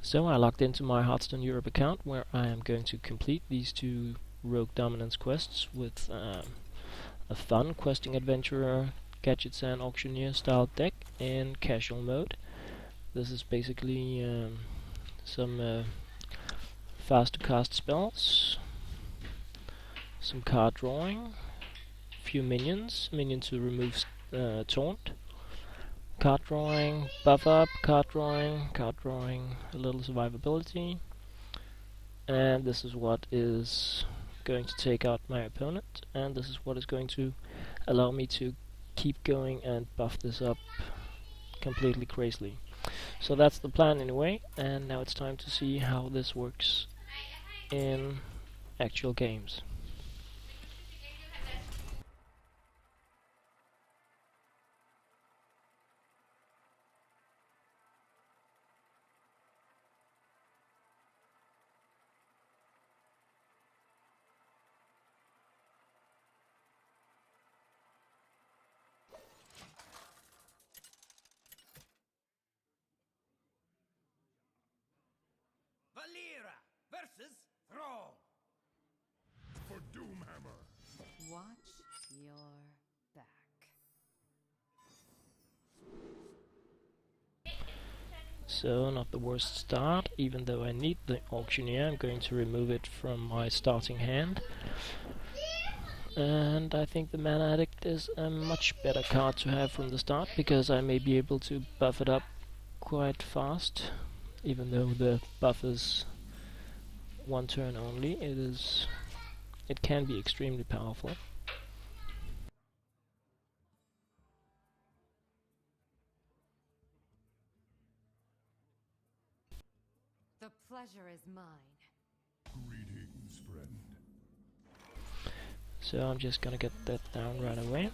So I logged into my Hearthstone Europe account, where I am going to complete these two Rogue Dominance quests with a fun questing Adventurer, Gadgetzan Auctioneer style deck in casual mode. This is basically some fast to cast spells, some card drawing, few minions to remove taunt, card drawing, buff up, card drawing, a little survivability, and this is what is going to take out my opponent, and this is what is going to allow me to keep going and buff this up completely crazily. So that's the plan anyway, and now it's time to see how this works in actual games. Valera versus Thrall. For Doomhammer. Watch your back. So not the worst start, even though I need the Auctioneer. I'm going to remove it from my starting hand. And I think the Mana Addict is a much better card to have from the start, because I may be able to buff it up quite fast. Even though the buff is one turn only, it can be extremely powerful. The pleasure is mine. Greetings, friend. So I'm just gonna get that down right away.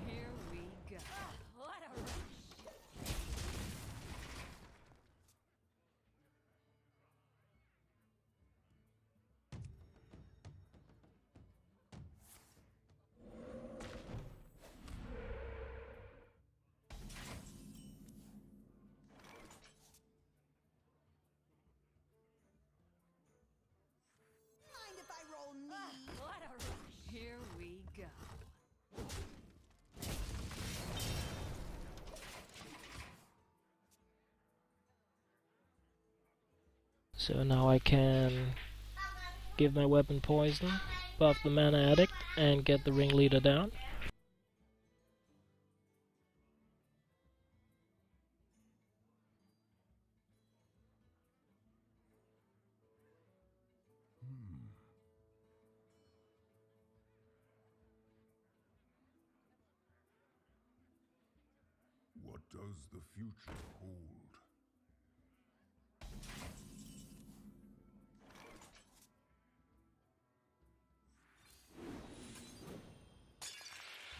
Here we go. What a rush! Mind if I roll knee? What a rush! Here we go. So now I can give my weapon poison, buff the Mana Addict, and get the ringleader down. What does the future hold?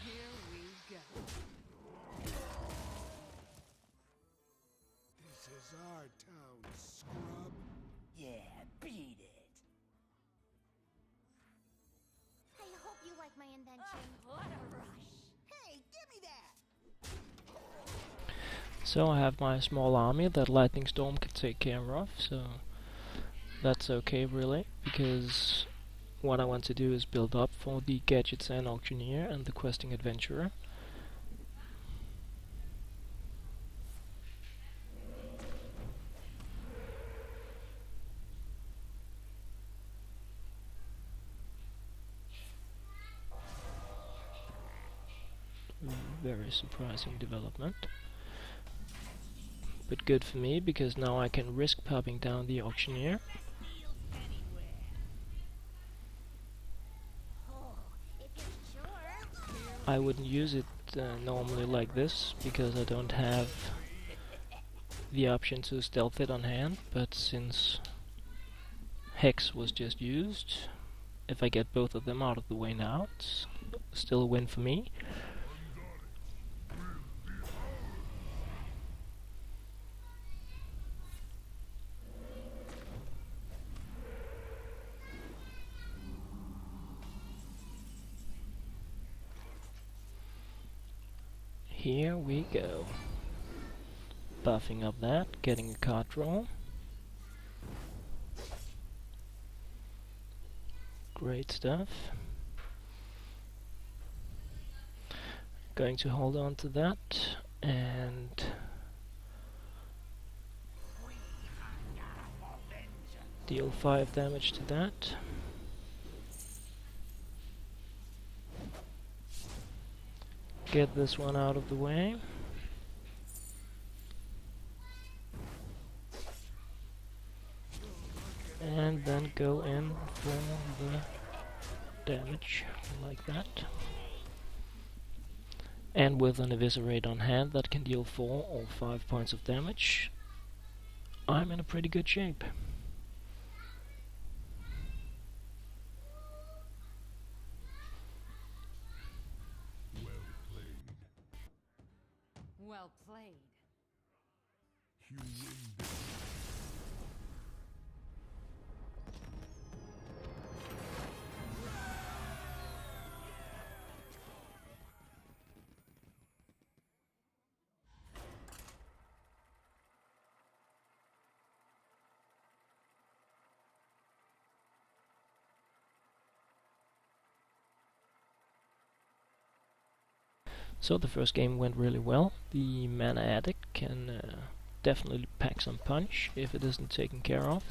Here we go. This is our town, scrub. Yeah, beat it. I hope you like my invention. What a rush! Hey, give me that! So I have my small army that Lightning Storm can take care of, so that's okay really, because what I want to do is build up for the Gadgetzan Auctioneer and the questing Adventurer. Very surprising development. But good for me, because now I can risk popping down the Auctioneer. I wouldn't use it normally like this, because I don't have the option to stealth it on hand, but since Hex was just used, if I get both of them out of the way now, it's still a win for me. Here we go. Buffing up that, getting a card draw. Great stuff. Going to hold on to that and deal 5 damage to that. Get this one out of the way. And then go in for the damage, like that. And with an Eviscerate on hand that can deal 4 or 5 points of damage, I'm in a pretty good shape. Well played. You win big. So the first game went really well. The Mana Addict can definitely pack some punch if it isn't taken care of.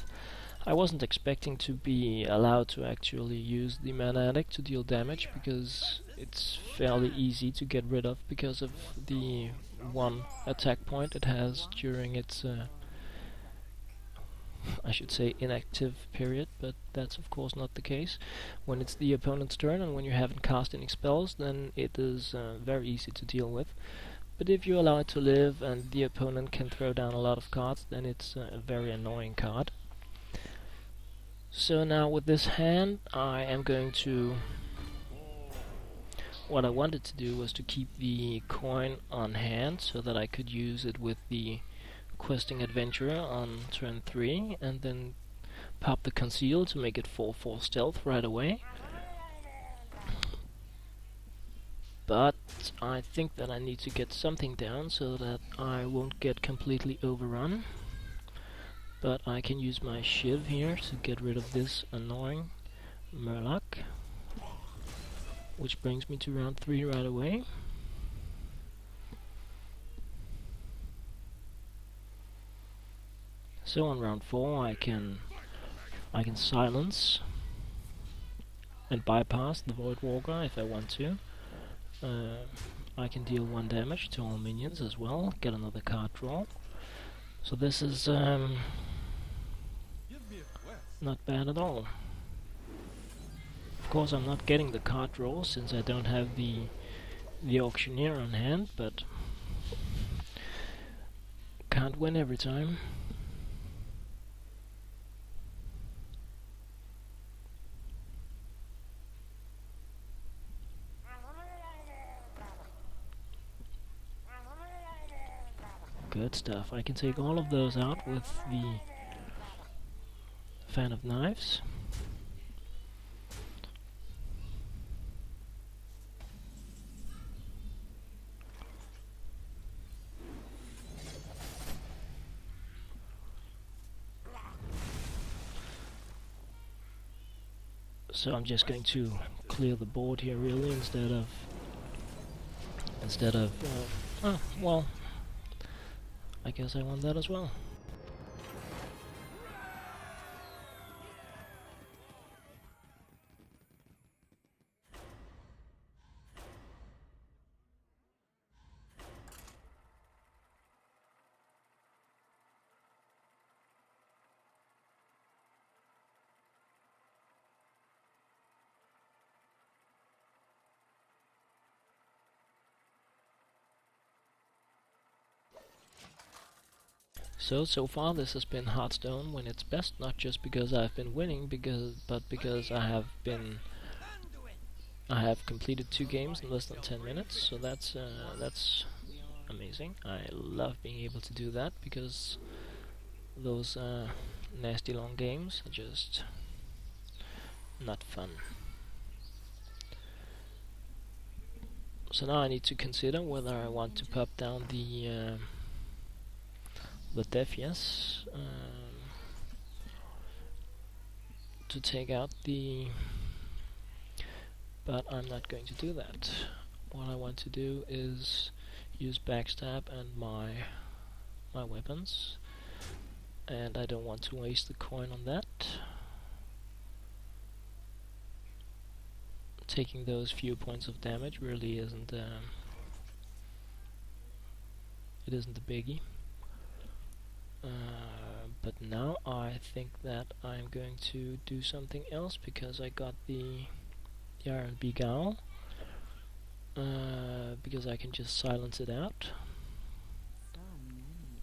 I wasn't expecting to be allowed to actually use the Mana Addict to deal damage, because it's fairly easy to get rid of because of the one attack point it has during its I should say inactive period, but that's of course not the case. When it's the opponent's turn and when you haven't cast any spells, then it is very easy to deal with. But if you allow it to live and the opponent can throw down a lot of cards, then it's a very annoying card. So now with this hand I am going to... What I wanted to do was to keep the coin on hand so that I could use it with the questing adventurer on turn 3 and then pop the conceal to make it 4/4 stealth right away. But I think that I need to get something down so that I won't get completely overrun. But I can use my shiv here to get rid of this annoying Murloc, which brings me to round 3 right away. So on round 4 I can silence and bypass the Void Walker if I want to. I can deal 1 damage to all minions as well, get another card draw. So this is not bad at all. Of course I'm not getting the card draw since I don't have the Auctioneer on hand, but can't win every time. Good stuff. I can take all of those out with the Fan of Knives. So I'm just going to clear the board here really instead of oh, well, I guess I want that as well. So far this has been Hearthstone when it's best, not just because I've been winning, but because I have been I have completed 2 games in less than 10 minutes, so that's amazing. I love being able to do that because those nasty long games are just not fun. So now I need to consider whether I want to pop down the def yes to take out the, but I'm not going to do that. What I want to do is use backstab and my weapons, and I don't want to waste the coin on that. Taking those few points of damage really isn't it isn't a biggie. But now I think that I'm going to do something else because I got the Iron Beagle, because I can just silence it out. So many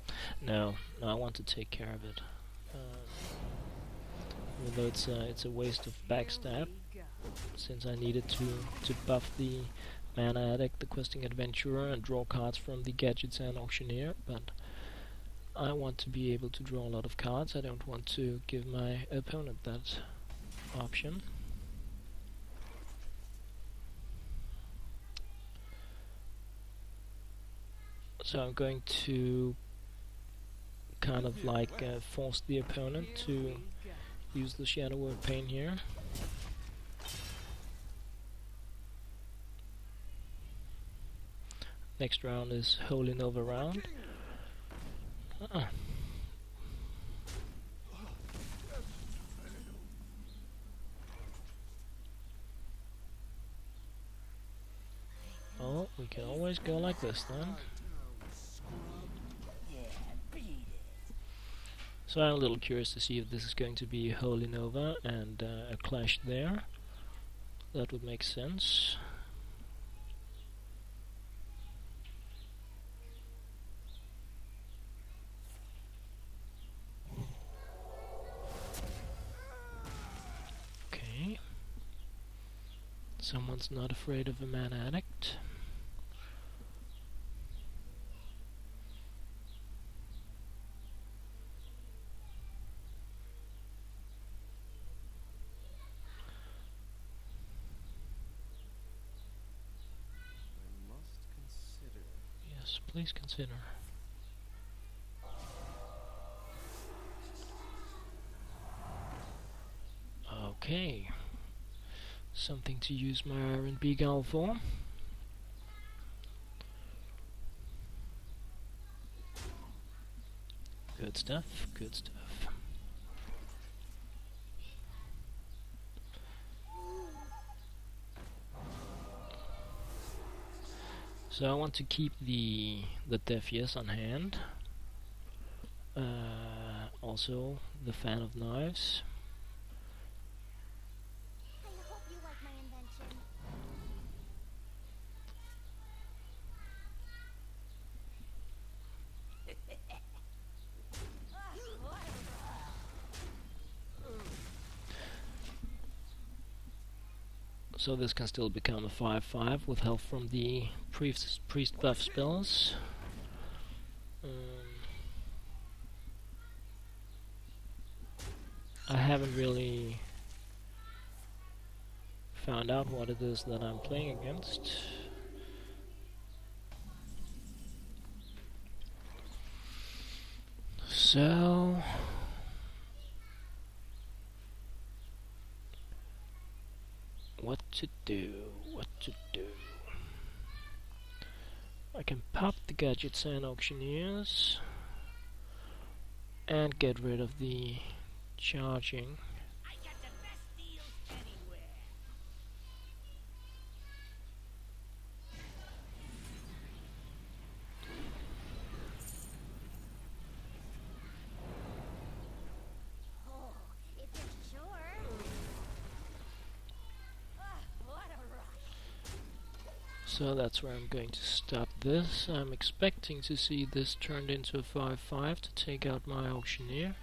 options. No, I want to take care of it. Even though it's a waste of backstab, since I needed to buff the Mana Addict, the Questing Adventurer, and draw cards from the Gadgetzan Auctioneer, but I want to be able to draw a lot of cards. I don't want to give my opponent that option. So I'm going to kind of like force the opponent to use the Shadow Word Pain here. Next round is Holy Nova round. Oh, we can always go like this then. So I'm a little curious to see if this is going to be Holy Nova and a clash there. That would make sense. Okay. Someone's not afraid of a Mana Addict. Yes, please consider. Okay. Something to use my Iron Beagle for. Good stuff, good stuff. So I want to keep the Def Yes on hand. Also the Fan of Knives. I hope you like my invention. So this can still become a 5/5 with help from the priest buff spells. I haven't really found out what it is that I'm playing against. So what to do? I can pop the Gadgetzan Auctioneers and get rid of the charging. I got the best deals anywhere. Oh, if you're sure. What a rush. So that's where I'm going to stop this. I'm expecting to see this turned into a 5/5 to take out my Auctioneer.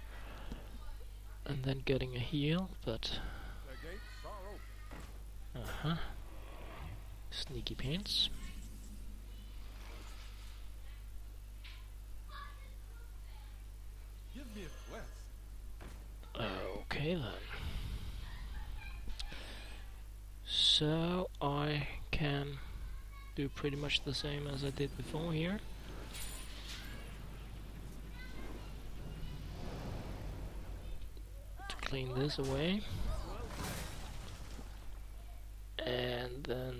and then getting a heal, but The gates are open. sneaky pants. Give me a quest. Okay then. So I can do pretty much the same as I did before here. To clean this away. And then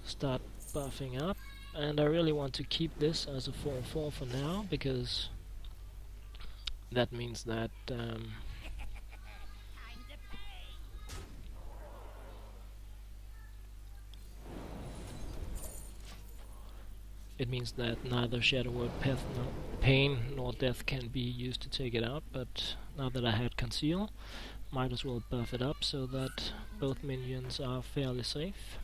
start buffing up. And I really want to keep this as a 4-4 for now, because that means that it means that neither Shadow Word Pain nor Death can be used to take it out, but now that I had Conceal, might as well buff it up so that both minions are fairly safe.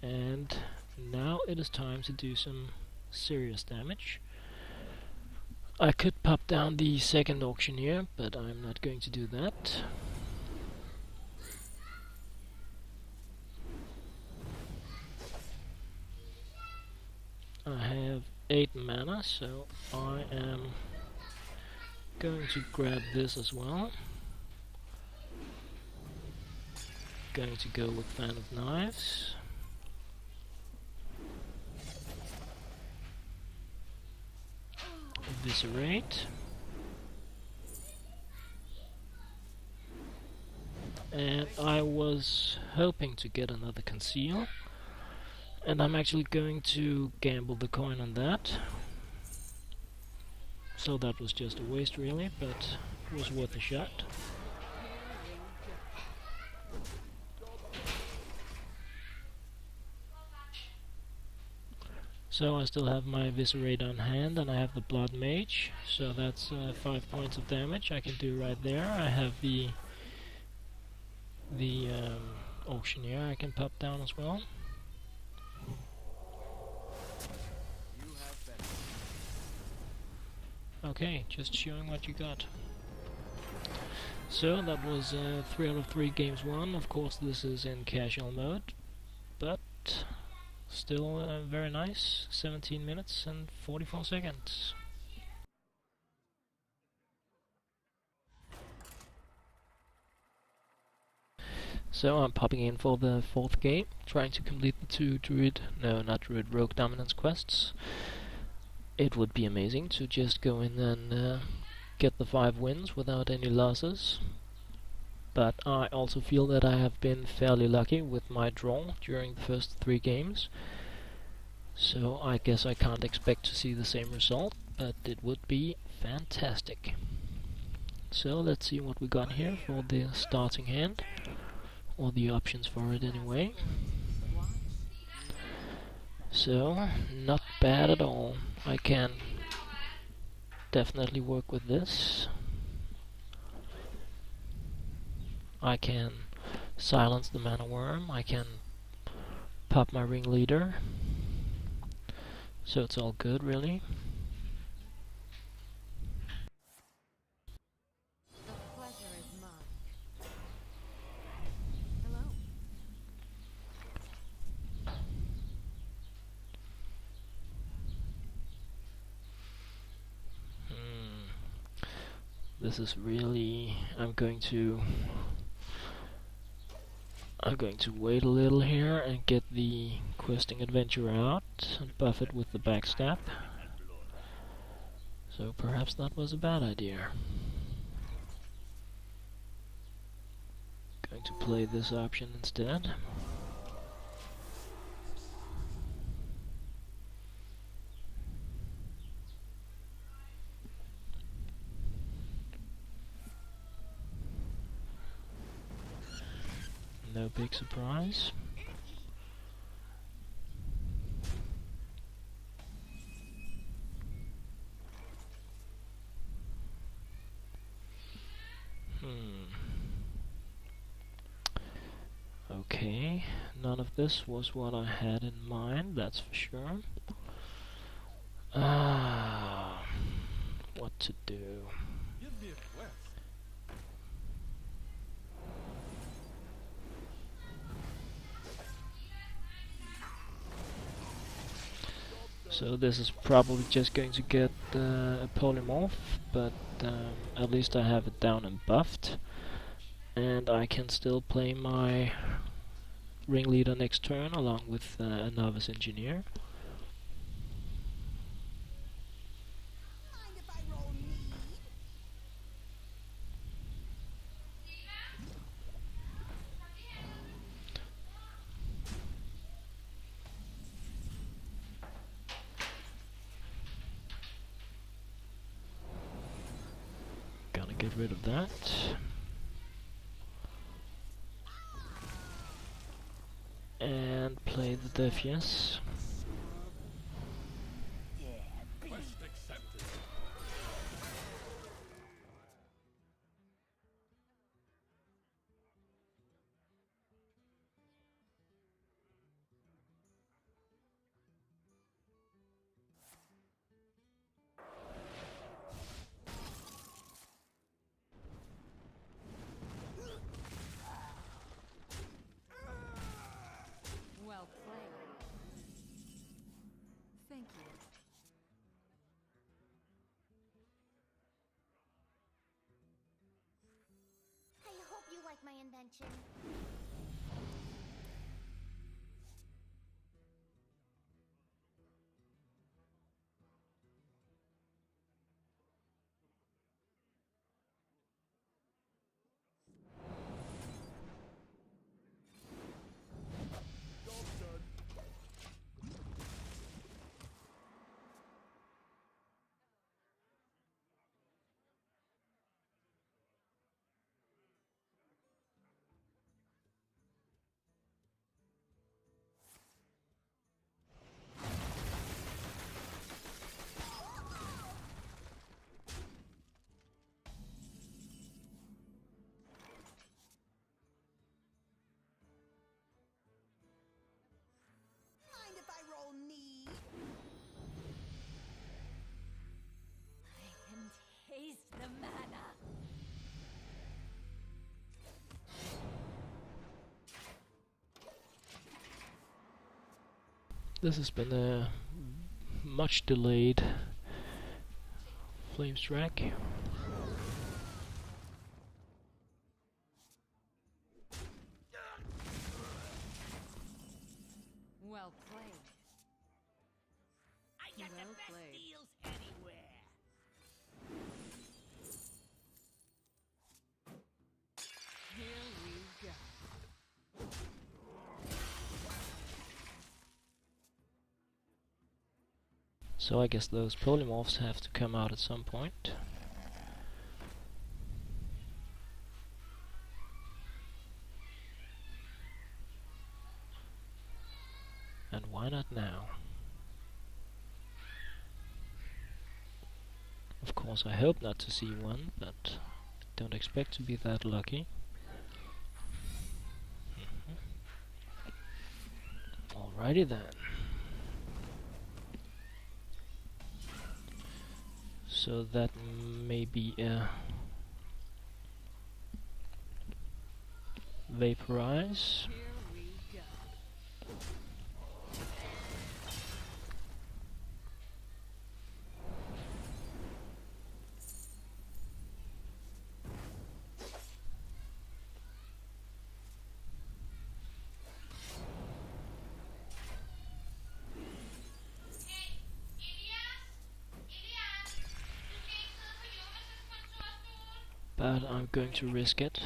And now it is time to do some serious damage. I could pop down the second Auctioneer, but I'm not going to do that. I have 8 mana, so I am going to grab this as well. Going to go with Fan of Knives. Eviscerate. And I was hoping to get another Conceal, and I'm actually going to gamble the coin on that. So that was just a waste really, but it was worth a shot. So I still have my Eviscerate on hand, and I have the Blood Mage, so that's 5 points of damage I can do right there. I have the Auctioneer I can pop down as well. Okay, just showing what you got. So that was 3 out of 3 games won. Of course this is in casual mode, but still very nice. 17 minutes and 44 seconds. So I'm popping in for the 4th game, trying to complete the 2 Rogue Dominance quests. It would be amazing to just go in and get the 5 wins without any losses. But I also feel that I have been fairly lucky with my draw during the first 3 games. So I guess I can't expect to see the same result, but it would be fantastic. So let's see what we got here for the starting hand, or the options for it anyway. So, not bad at all. I can definitely work with this. I can silence the Mana Worm, I can pop my Ringleader. So it's all good really. The pleasure is mine. Hello. This is really... I'm going to wait a little here and get the questing adventurer out and buff it with the backstab. So perhaps that was a bad idea. Going to play this option instead. No big surprise. Okay, none of this was what I had in mind, that's for sure. What to do? Give me a quest. So this is probably just going to get a polymorph, but at least I have it down and buffed. And I can still play my ringleader next turn along with a novice engineer. Mind if I roll need? Gonna get rid of that. And play the Defiance. Quest accepted. Well played. Thank you. I hope you like my invention. Job done. Mind if I roll need? I can taste the mana. This has been a much delayed flame strike. Well played. I got Well the best played. deals anywhere. Here we go. So I guess those polymorphs have to come out at some point. And why not now? Of course I hope not to see one, but don't expect to be that lucky. Alrighty then. So that may be a vaporize. Here we go. But I'm going to risk it.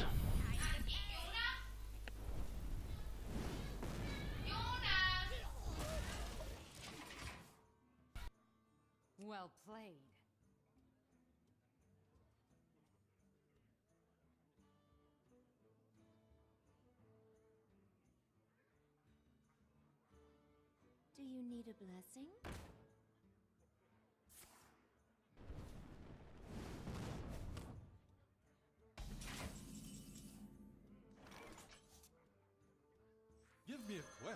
Well played. Do you need a blessing? Give me a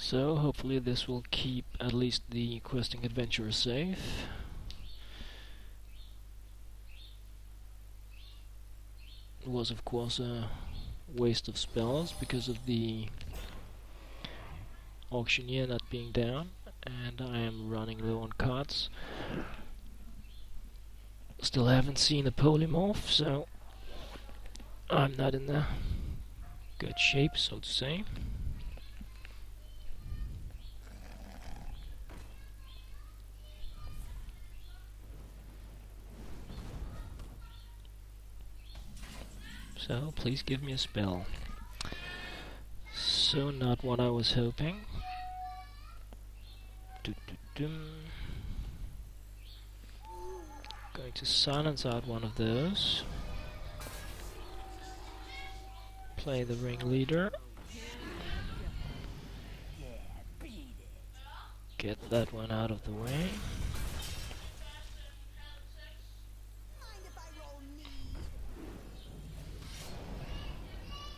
So hopefully this will keep at least the questing adventurer safe. It was of course a waste of spells because of the auctioneer not being down, and I am running low on cards. Still haven't seen a polymorph, so I'm not in the good shape, so to say. So please give me a spell. So not what I was hoping. Going to silence out one of those. Play the ringleader. Get that one out of the way. Mind if I roll need?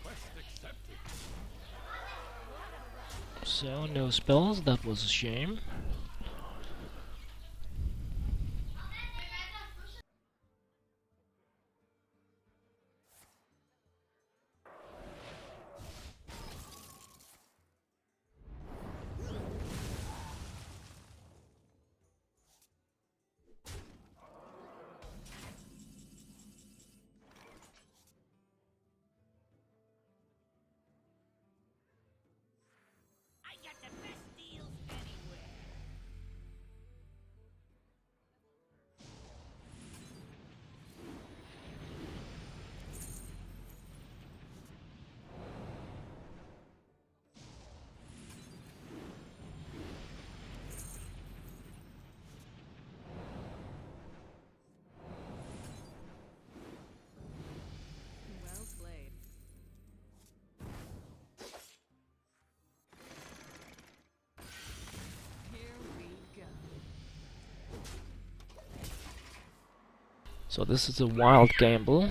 Quest accepted. So no spells, that was a shame. I got the best deals anywhere. Well played. Here we go. So this is a wild gamble.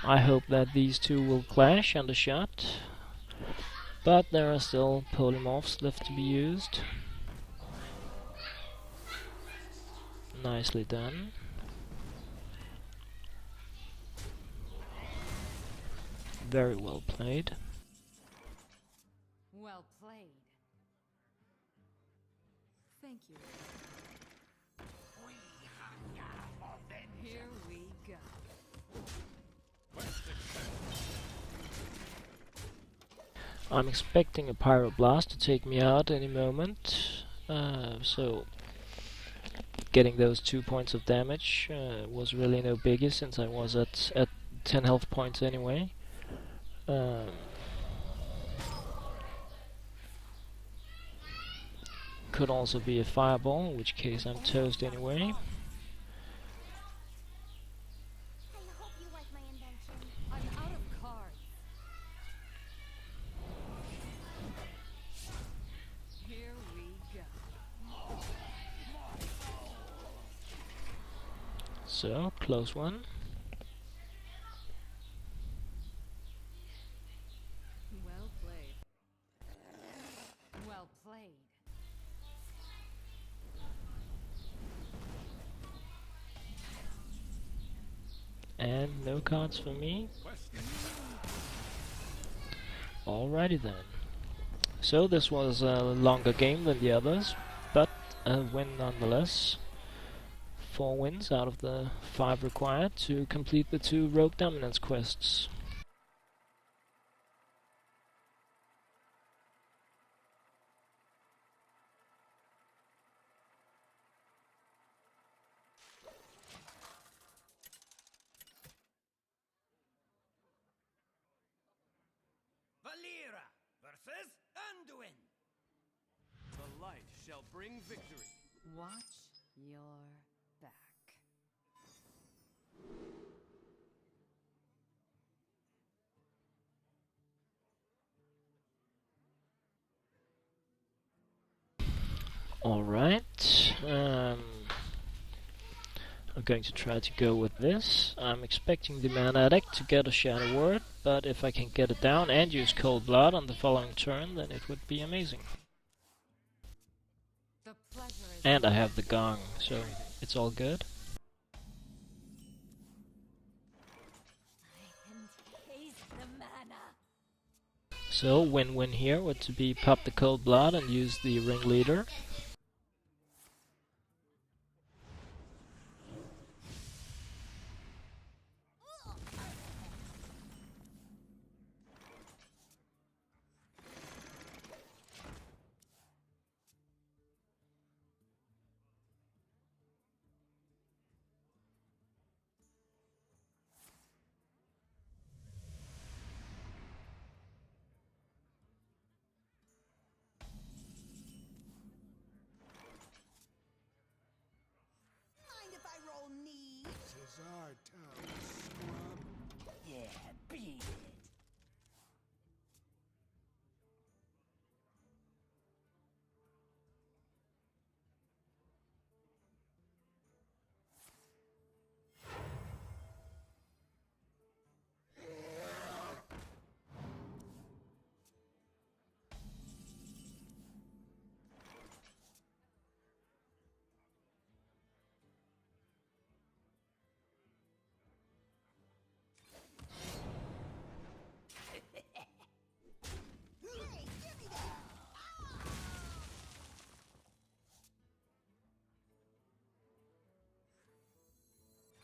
I hope that these two will clash and a shot. But there are still polymorphs left to be used. Nicely done. Very well played. Well played. Thank you. Here we go. Quest accepted. I'm expecting a pyroblast to take me out any moment. So getting those 2 points of damage was really no biggie since I was at 10 health points anyway. Could also be a fireball, in which case I'm toast anyway. I hope you like my invention. I'm out of cards. Here we go. So, close one. Well played. Well played. And no cards for me. Quest accepted. Alrighty then. So this was a longer game than the others, but a win nonetheless. 4 wins out of the 5 required to complete the 2 Rogue Dominance quests. Valera versus Anduin. The light shall bring victory. Watch your back. Alright. I'm going to try to go with this. I'm expecting the Mana Addict to get a Shadow Word, but if I can get it down and use Cold Blood on the following turn, then it would be amazing. The pleasure is And I have the gong, so it's all good. I can taste the mana. So win-win here would to be pop the cold blood and use the ringleader. Mind if I roll knee? This is our town, scrub. Yeah, beat it. Hey, give me that!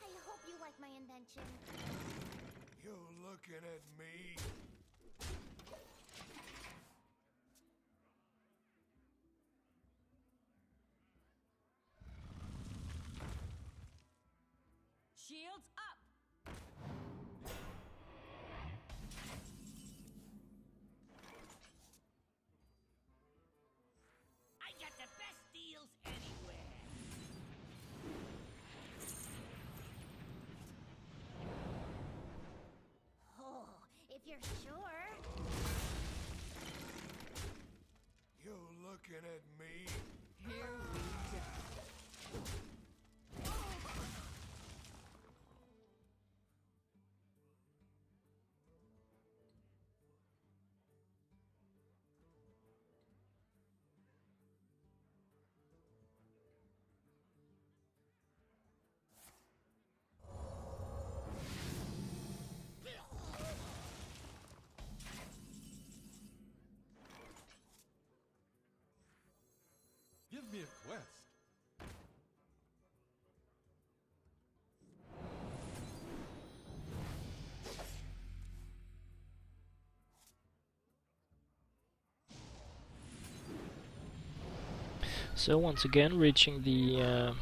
I hope you like my invention. You looking at me? Shields up. I got the best deals anywhere. Oh, if you're sure. You looking at me? Here we go. Give me a quest. So once again reaching the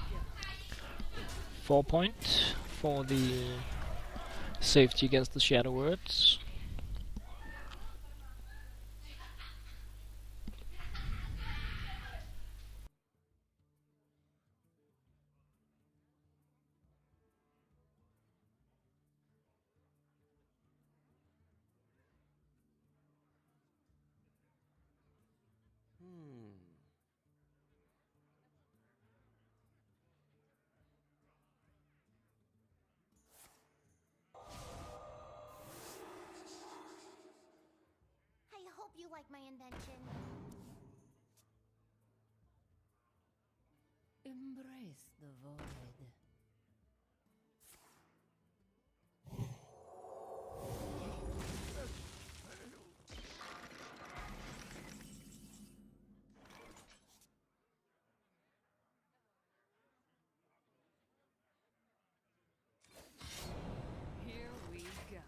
4 point for the safety against the shadow words. I hope you like my invention. Embrace the void. Here we go.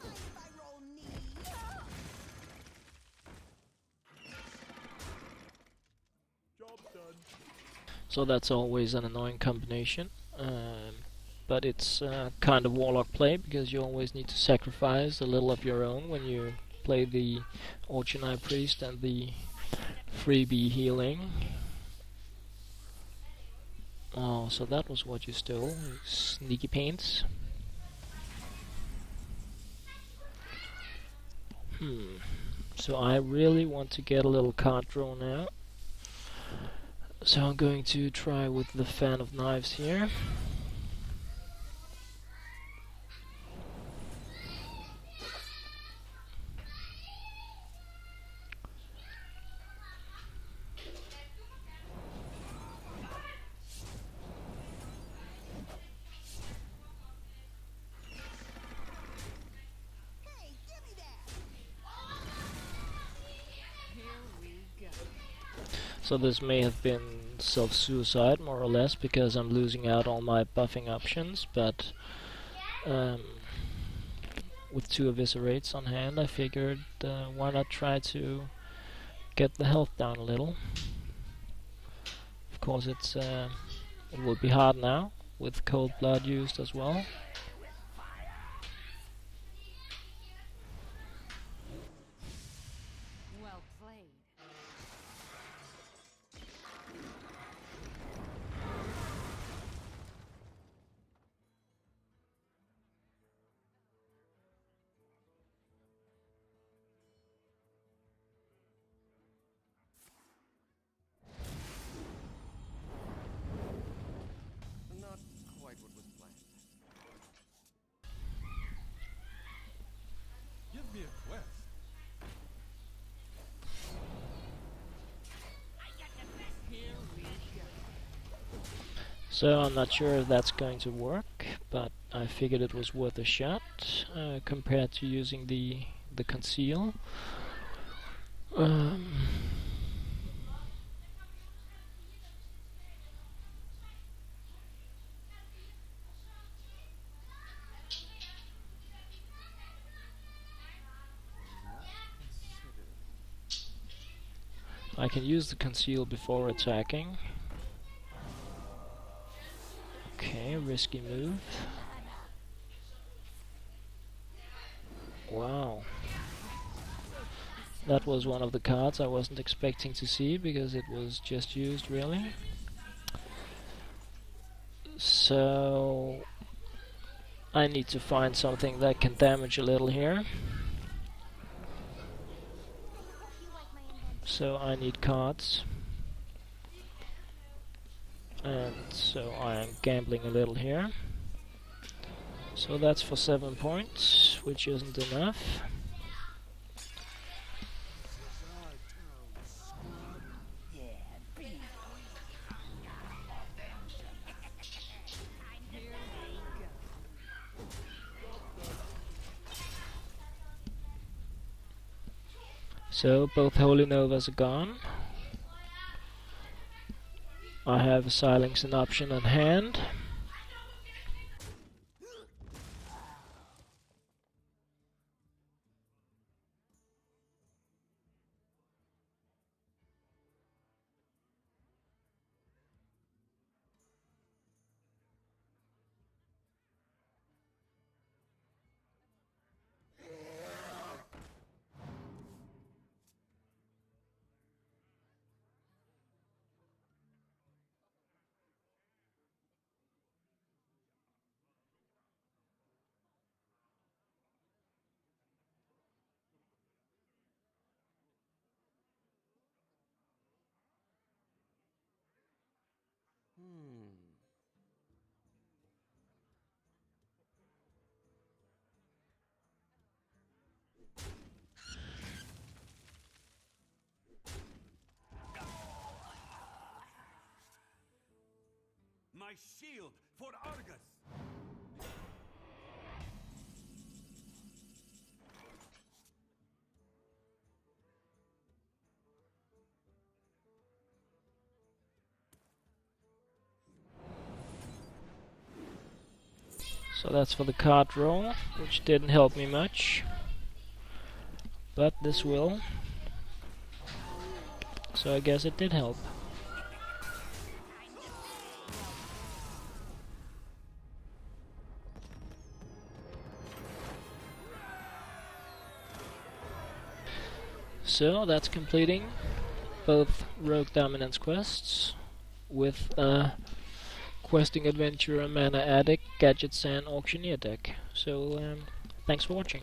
Mind if I roll knee? Job done. So that's always an annoying combination. But it's kind of warlock play because you always need to sacrifice a little of your own when you play the Auctioneer Priest and the freebie healing. Oh, so that was what you stole, you sneaky paints. So I really want to get a little card draw now. So I'm going to try with the Fan of Knives here. So this may have been self-suicide, more or less, because I'm losing out all my buffing options, but with 2 eviscerates on hand, I figured why not try to get the health down a little. Of course, it will be hard now, with cold blood used as well. Well played. Not quite what was planned. Give me a quest. Here we go. So I'm not sure if that's going to work, but I figured it was worth a shot compared to using the conceal. I can use the conceal before attacking. Okay, risky move. Wow. That was one of the cards I wasn't expecting to see because it was just used, really. So I need to find something that can damage a little here. So I need cards. And so I am gambling a little here. So that's for 7 points, which isn't enough. So both Holy Novas are gone. I have a silencing option on hand. My shield for Argus! So that's for the card roll, which didn't help me much. But this will. So I guess it did help. So that's completing both Rogue Dominance quests with questing Adventurer and Mana Addict Gadgetzan Auctioneer deck. So thanks for watching.